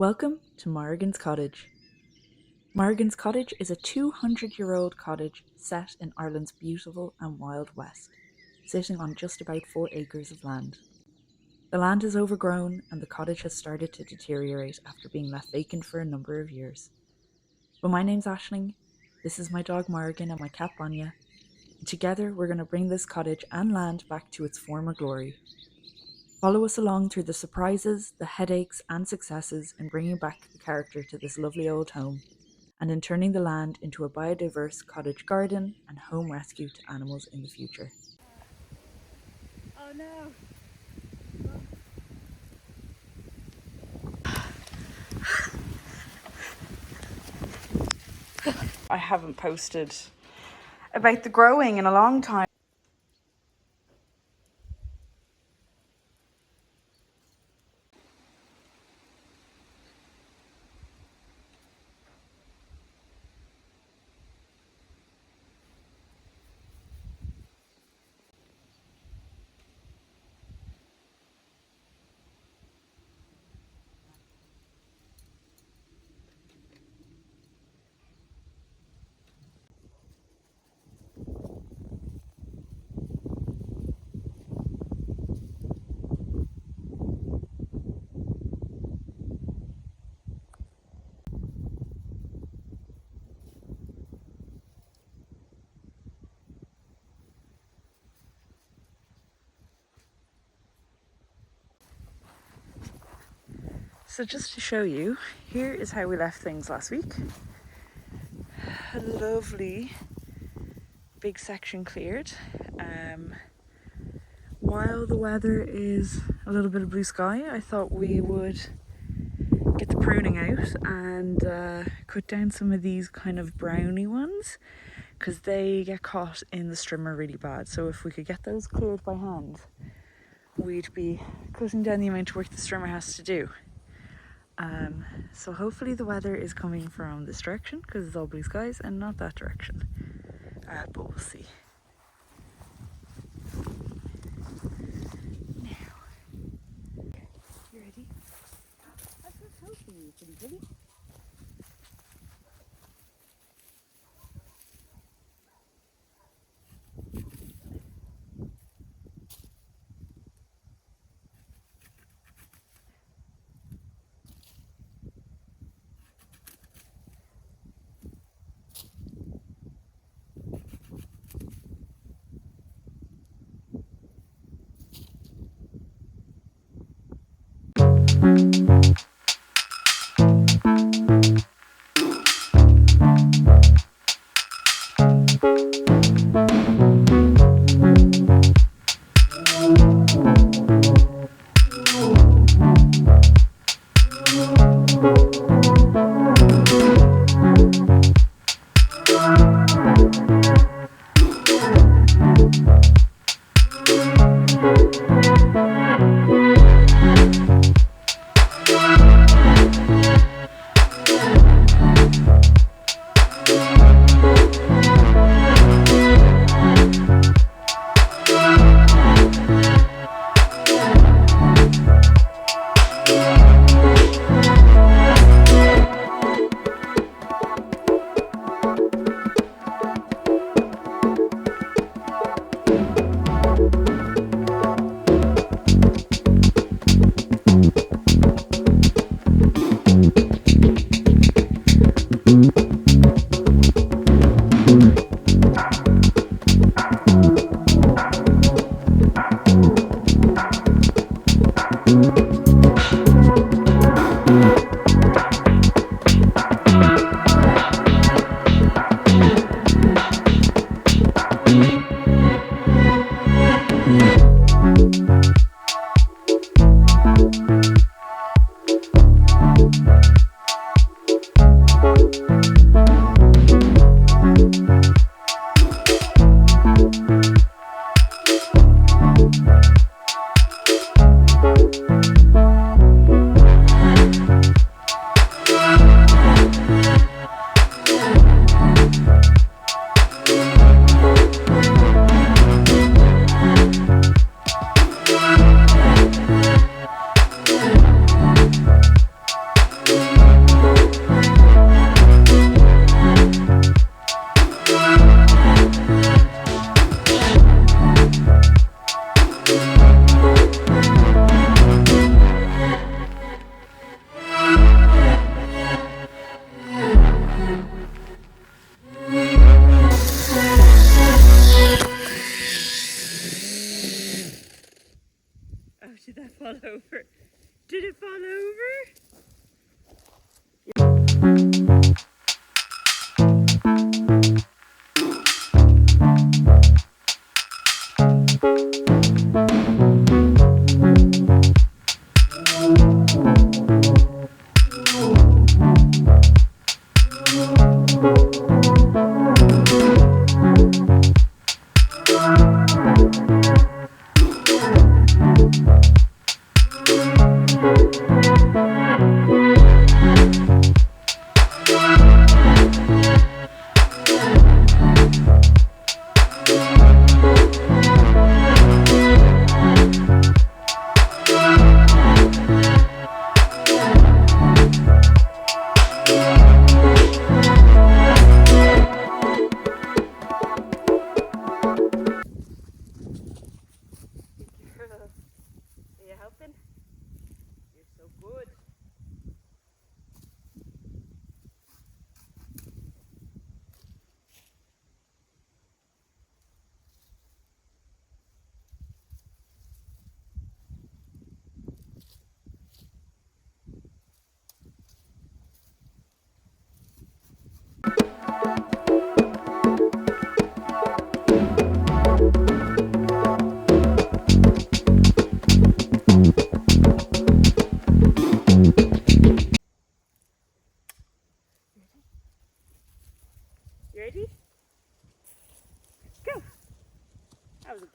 Welcome to Morrigan's Cottage. Morrigan's Cottage is a 200-year-old cottage set in Ireland's beautiful and wild west, sitting on just about 4 acres of land. The land is overgrown and the cottage has started to deteriorate after being left vacant for a number of years. But my name's Aisling, this is my dog Morrigan and my cat Banya, and together we're going to bring this cottage and land back to its former glory. Follow us along through the surprises, the headaches and successes in bringing back the character to this lovely old home, and in turning the land into a biodiverse cottage garden and home rescue to animals in the future. Oh no! I haven't posted about the growing in a long time. So just to show you, here is how we left things last week. A lovely big section cleared. While the weather is a little bit of blue sky, I thought we would get the pruning out and cut down some of these kind of browny ones because they get caught in the strimmer really bad. So if we could get those cleared by hand, we'd be cutting down the amount of work the strimmer has to do. So hopefully the weather is coming from this direction because it's all blue skies and not that direction, but we'll see. Now, you ready? I've got help for you, pretty buddy.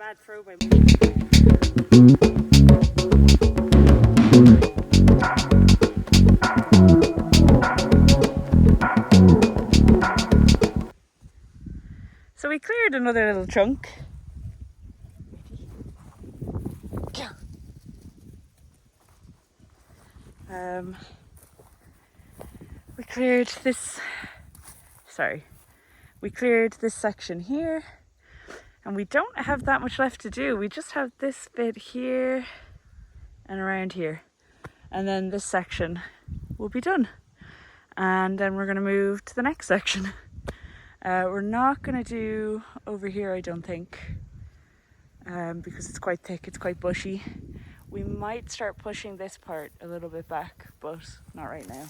Bad throw by me. So we cleared another little chunk. We cleared this, we cleared this section here, and we don't have that much left to do. We just have this bit here and around here, and then this section will be done. And then we're going to move to the next section. We're not going to do over here, I don't think, because it's quite thick, it's quite bushy. We might start pushing this part a little bit back, but not right now.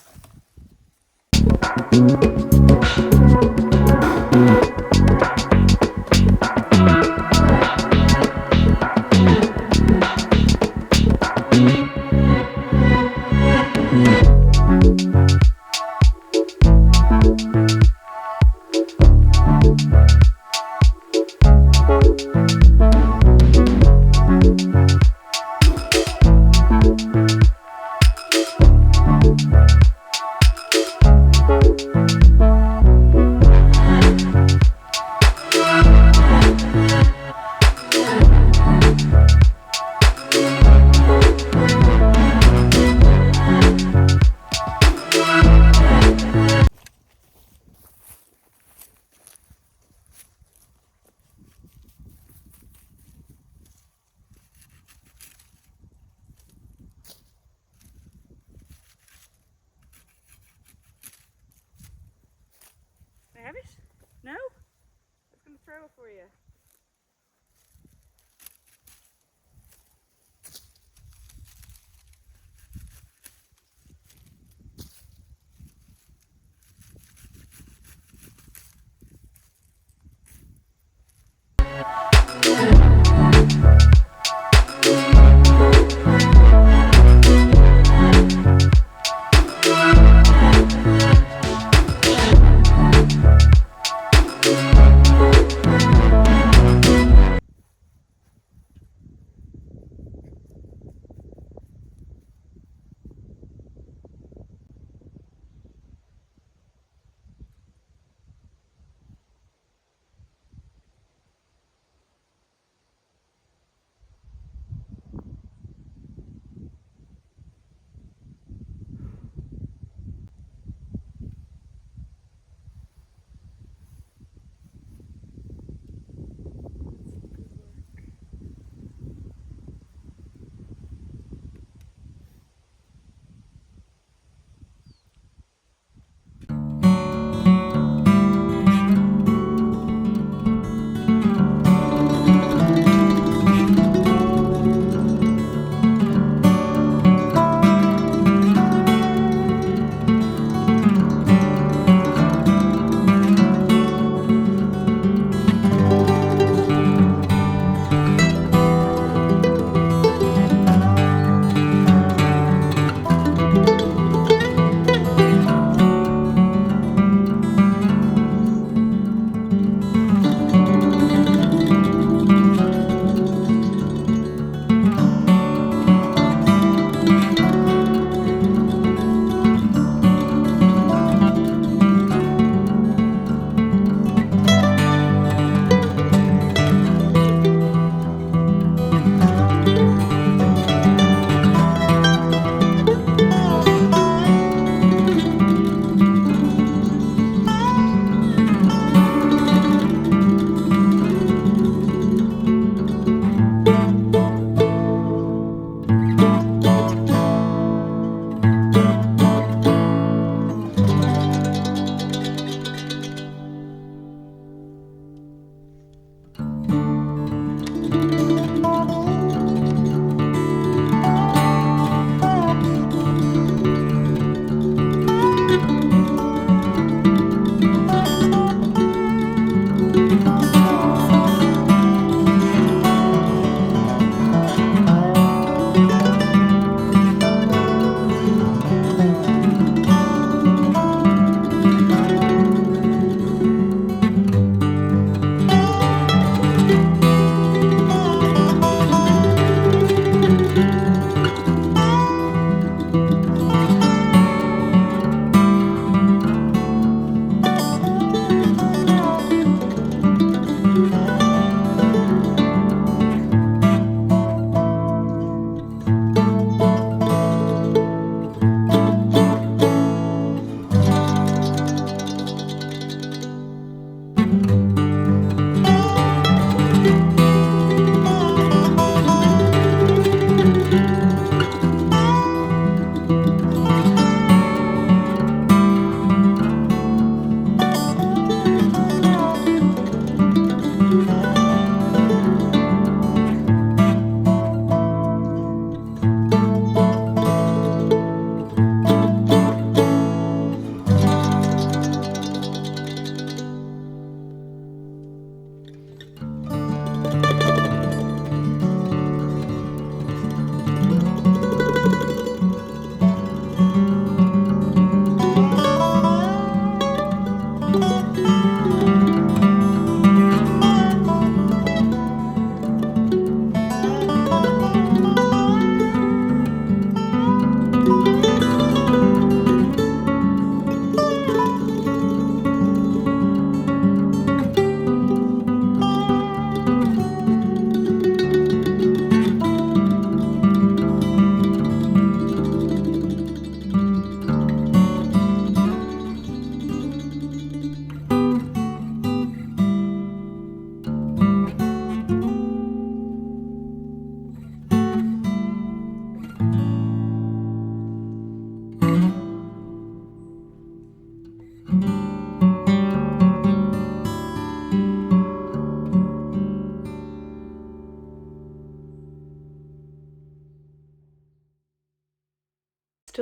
Still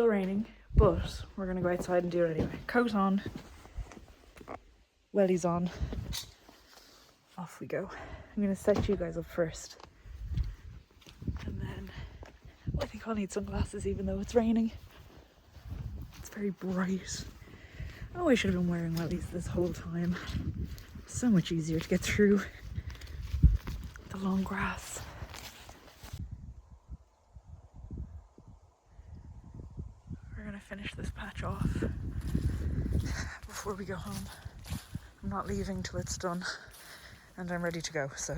raining, but we're gonna go outside and do it anyway. Coat on, wellies on, off we go. I'm gonna set you guys up first, and then I think I'll need sunglasses even though it's raining. It's very bright. Oh, I should have been wearing wellies this whole time. So much easier to get through the long grass. We're gonna finish this patch off before we go home. I'm not leaving till it's done and I'm ready to go, so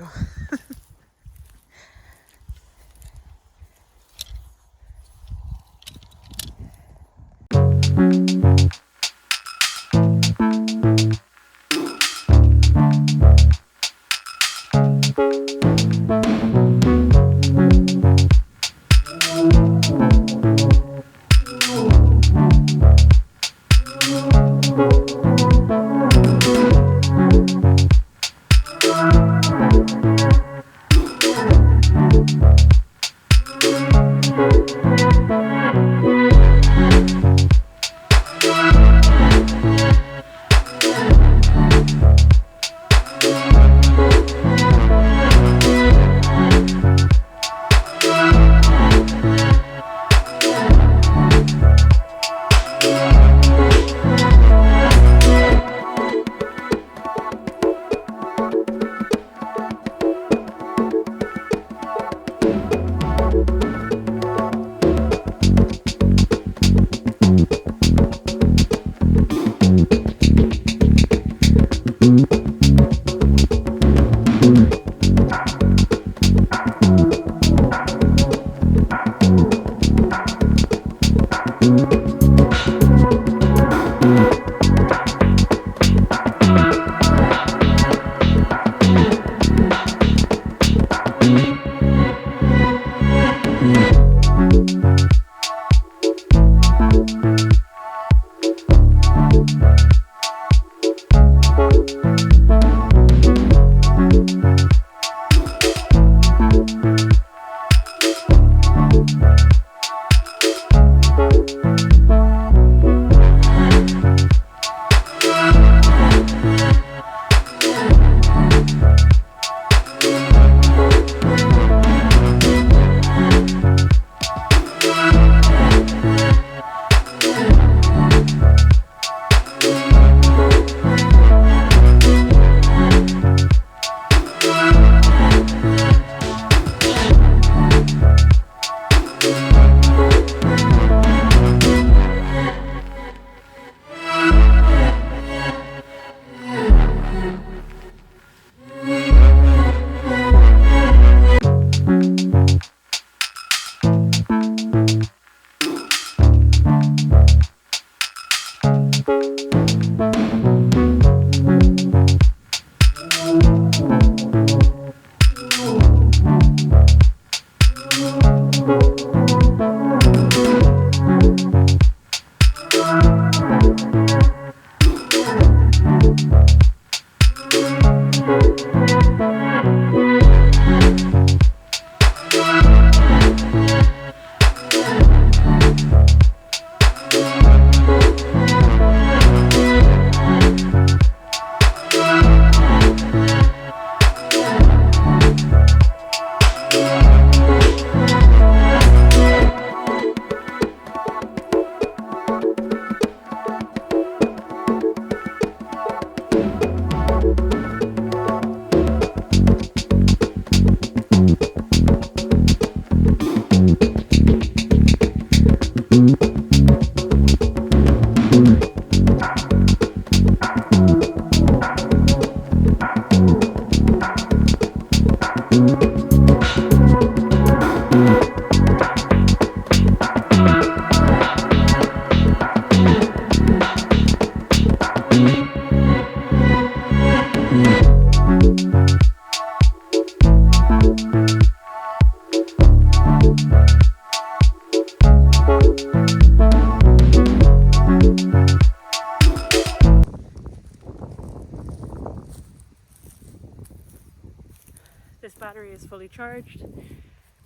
battery is fully charged.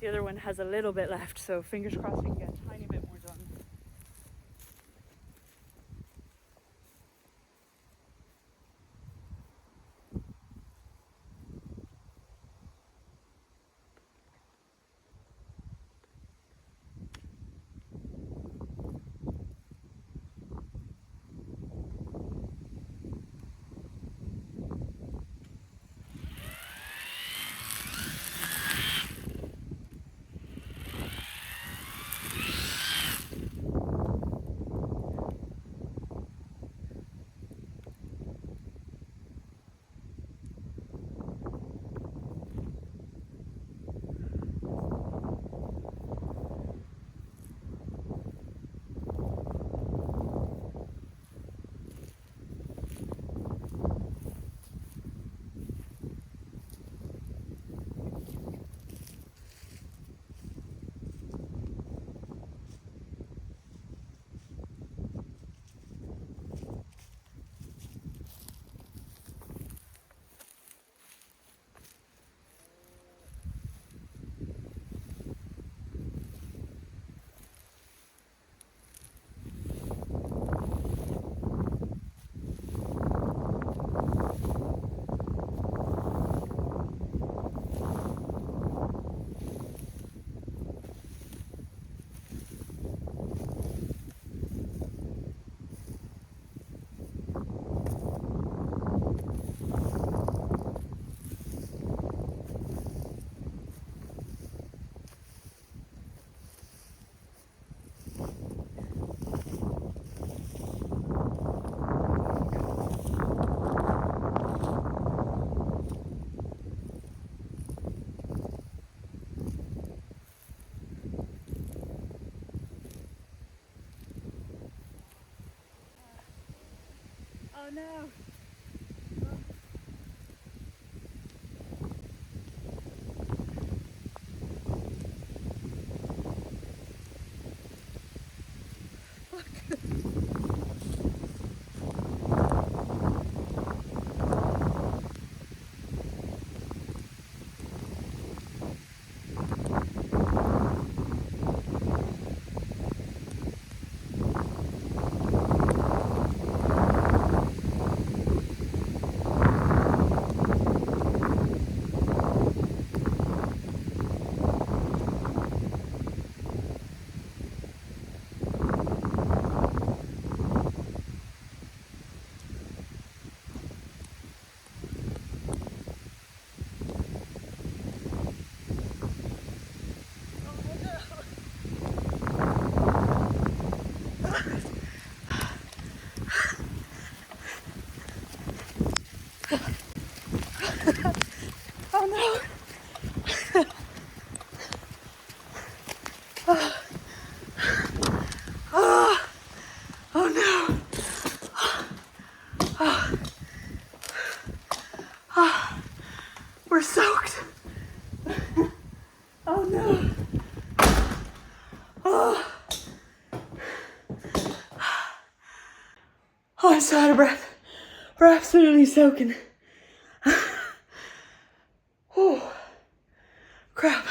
The other one has a little bit left, so fingers crossed we can get a tiny bit more done. Oh no! Oh no! Oh, oh no! Oh, oh, we're soaked! Oh no! Oh, oh, I'm so out of breath. We're absolutely soaking. Oh, crap.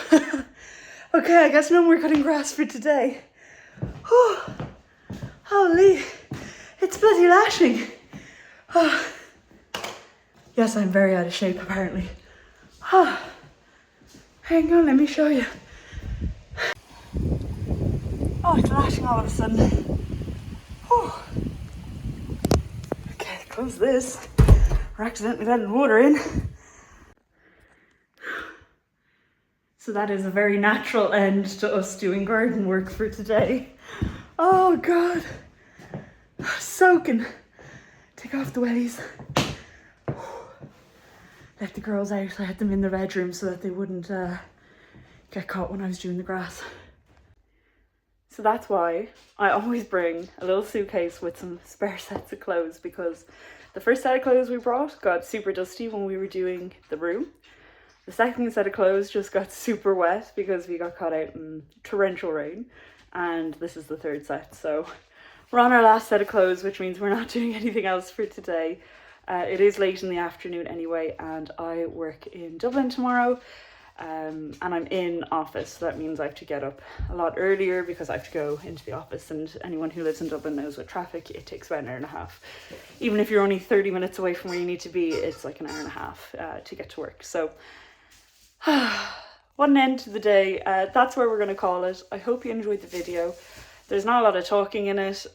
Okay, I guess no more cutting grass for today. Oh, holy, it's bloody lashing. Oh. Yes, I'm very out of shape apparently. Oh. Hang on, let me show you. Oh, it's lashing all of a sudden. Oh. Okay, close this. We're accidentally letting water in. So that is a very natural end to us doing garden work for today. Oh God, soaking. Take off the wellies. Let the girls out. I had them in the bedroom so that they wouldn't get caught when I was doing the grass. So that's why I always bring a little suitcase with some spare sets of clothes, because the first set of clothes we brought got super dusty when we were doing the room. The second set of clothes just got super wet because we got caught out in torrential rain. And this is the third set. So we're on our last set of clothes, which means we're not doing anything else for today. It is late in the afternoon anyway, and I work in Dublin tomorrow. And I'm in office, so that means I have to get up a lot earlier because I have to go into the office, and anyone who lives in Dublin knows with traffic it takes about an hour and a half. Even if you're only 30 minutes away from where you need to be, it's like an hour and a half to get to work. So what an end to the day. That's where we're going to call it. I hope you enjoyed the video. There's not a lot of talking in it.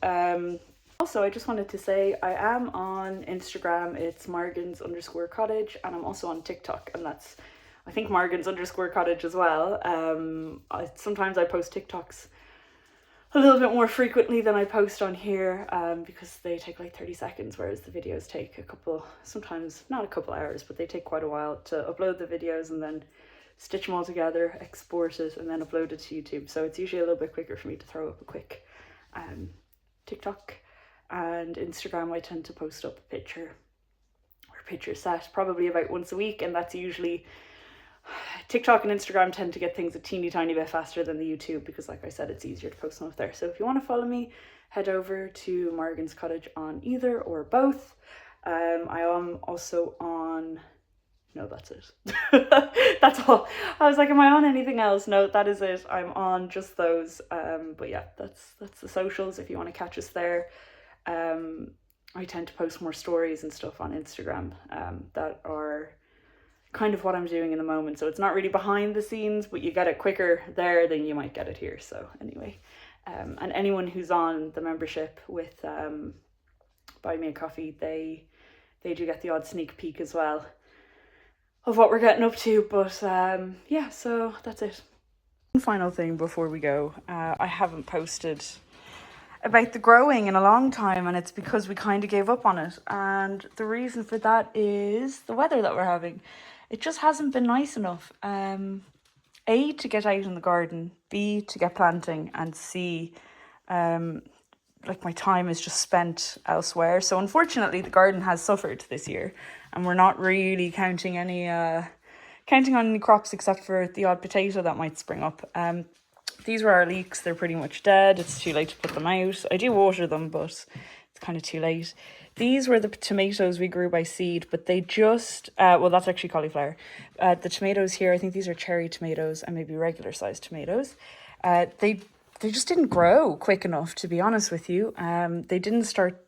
Also, I just wanted to say I am on Instagram. It's Morrigan's_cottage, and I'm also on TikTok, and that's, I think, Morrigan's_cottage as well. Sometimes I post TikToks a little bit more frequently than I post on here, because they take like 30 seconds, whereas the videos take sometimes not a couple hours, but they take quite a while to upload the videos and then stitch them all together, export it, and then upload it to YouTube. So it's usually a little bit quicker for me to throw up a quick TikTok. And Instagram, I tend to post up a picture or picture set probably about once a week, and that's usually, TikTok and Instagram tend to get things a teeny tiny bit faster than the YouTube, because like I said, it's easier to post them up there. So if you want to follow me, head over to Morrigan's Cottage on either or both. I am also on, no, that's it. That's all. I was like, am I on anything else? No, that is it. I'm on just those. But yeah, that's the socials if you want to catch us there. I tend to post more stories and stuff on Instagram that are kind of what I'm doing in the moment. So it's not really behind the scenes, but you get it quicker there than you might get it here. So anyway, and anyone who's on the membership with Buy Me a Coffee, they do get the odd sneak peek as well of what we're getting up to. But yeah, so that's it. One final thing before we go, I haven't posted about the growing in a long time, and it's because we kind of gave up on it, and the reason for that is the weather that we're having. It just hasn't been nice enough. A, to get out in the garden, B, to get planting, and C, like my time is just spent elsewhere. So unfortunately the garden has suffered this year, and we're not really counting on any crops except for the odd potato that might spring up. These were our leeks. They're pretty much dead. It's too late to put them out. I do water them, but it's kind of too late. These were the tomatoes we grew by seed, but they just, well, that's actually cauliflower. The tomatoes here, I think these are cherry tomatoes and maybe regular sized tomatoes. They just didn't grow quick enough, to be honest with you. They didn't start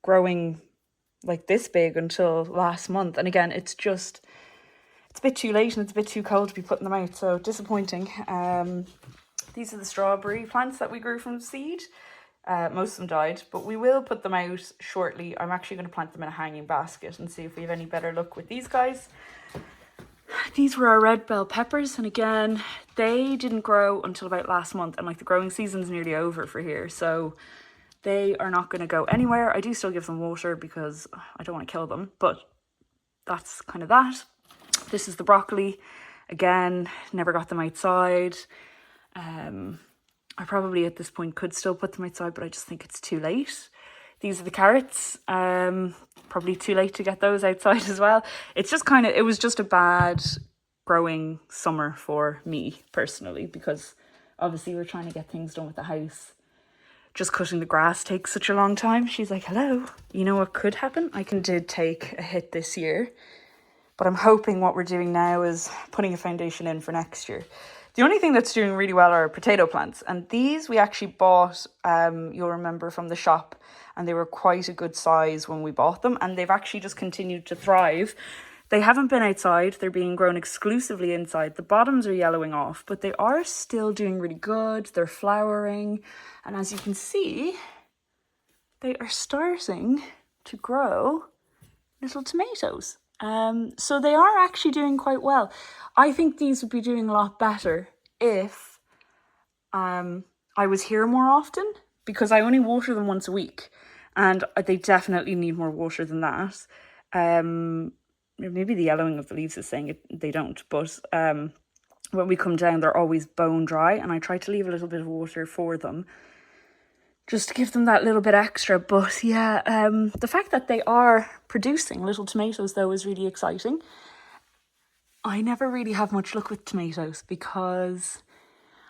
growing like this big until last month. And again, it's a bit too late and it's a bit too cold to be putting them out. So disappointing. These are the strawberry plants that we grew from seed. Most of them died, but we will put them out shortly. I'm actually going to plant them in a hanging basket and see if we have any better luck with these guys. These were our red bell peppers, and again, they didn't grow until about last month, and like the growing season's nearly over for here, so they are not going to go anywhere. I do still give them water because I don't want to kill them, but that's kind of that. This is the broccoli. Again, never got them outside. I probably at this point could still put them outside, but I just think it's too late. These are the carrots. Probably too late to get those outside as well. It's just it was just a bad growing summer for me personally, because obviously we're trying to get things done with the house. Just cutting the grass takes such a long time. She's like, hello, you know what could happen? I did take a hit this year, but I'm hoping what we're doing now is putting a foundation in for next year. The only thing that's doing really well are potato plants. And these we actually bought, you'll remember, from the shop. And they were quite a good size when we bought them. And they've actually just continued to thrive. They haven't been outside. They're being grown exclusively inside. The bottoms are yellowing off, but they are still doing really good. They're flowering. And as you can see, they are starting to grow little tomatoes. So they are actually doing quite well. I think these would be doing a lot better if I was here more often, because I only water them once a week, and they definitely need more water than that. Maybe the yellowing of the leaves is saying they don't, but when we come down, they're always bone dry, and I try to leave a little bit of water for them, just to give them that little bit extra. But yeah, the fact that they are producing little tomatoes, though, is really exciting. I never really have much luck with tomatoes because,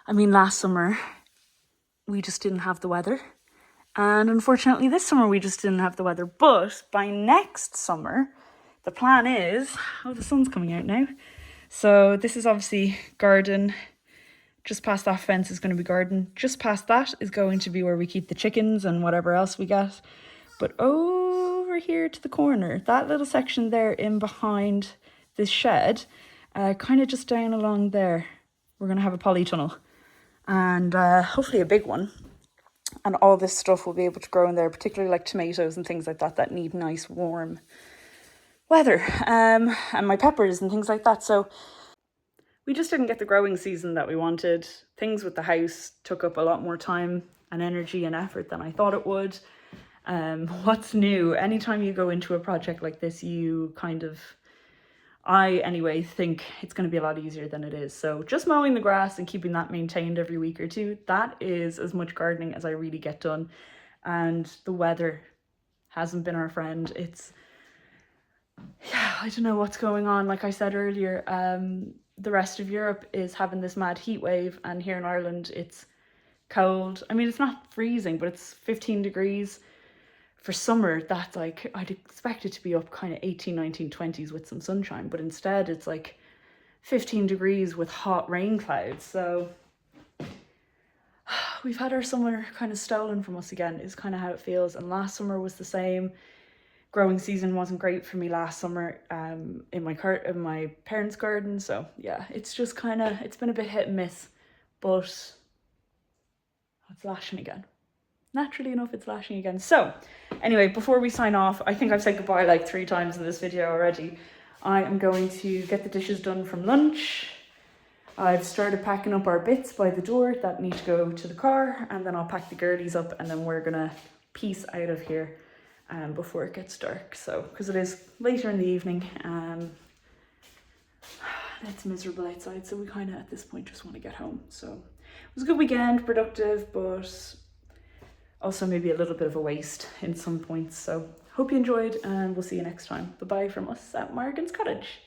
I mean, last summer we just didn't have the weather. And unfortunately this summer we just didn't have the weather. But by next summer, the plan is, oh, the sun's coming out now. So this is obviously garden. Just past that fence is going to be garden. Just past that is going to be where we keep the chickens and whatever else we get. But over here to the corner, that little section there in behind this shed, kind of just down along there, we're going to have a polytunnel. And hopefully a big one. And all this stuff will be able to grow in there, particularly like tomatoes and things like that that need nice warm weather, and my peppers and things like that. So we just didn't get the growing season that we wanted. Things with the house took up a lot more time and energy and effort than I thought it would. What's new? Anytime you go into a project like this, you I anyway think it's going to be a lot easier than it is. So just mowing the grass and keeping that maintained every week or two, that is as much gardening as I really get done. And the weather hasn't been our friend. I don't know what's going on. Like I said earlier, the rest of Europe is having this mad heat wave, and here in Ireland it's cold. I mean, it's not freezing, but it's 15 degrees. For summer, that's like, I'd expect it to be up kind of 18, 19, 20s with some sunshine, but instead it's like 15 degrees with hot rain clouds. So we've had our summer kind of stolen from us again, is kind of how it feels. And last summer was the same. Growing season wasn't great for me last summer in my parents' garden. So yeah, it's just it's been a bit hit and miss, but it's lashing again. Naturally enough, it's lashing again. So anyway, before we sign off, I think I've said goodbye like 3 times in this video already. I am going to get the dishes done from lunch. I've started packing up our bits by the door that need to go to the car, and then I'll pack the girlies up, and then we're gonna peace out of here before it gets dark. So, because it is later in the evening, it's miserable outside, so we kind of at this point just want to get home. So it was a good weekend, productive, but also maybe a little bit of a waste in some points. So hope you enjoyed, and we'll see you next time. Bye bye from us at Morrigan's Cottage.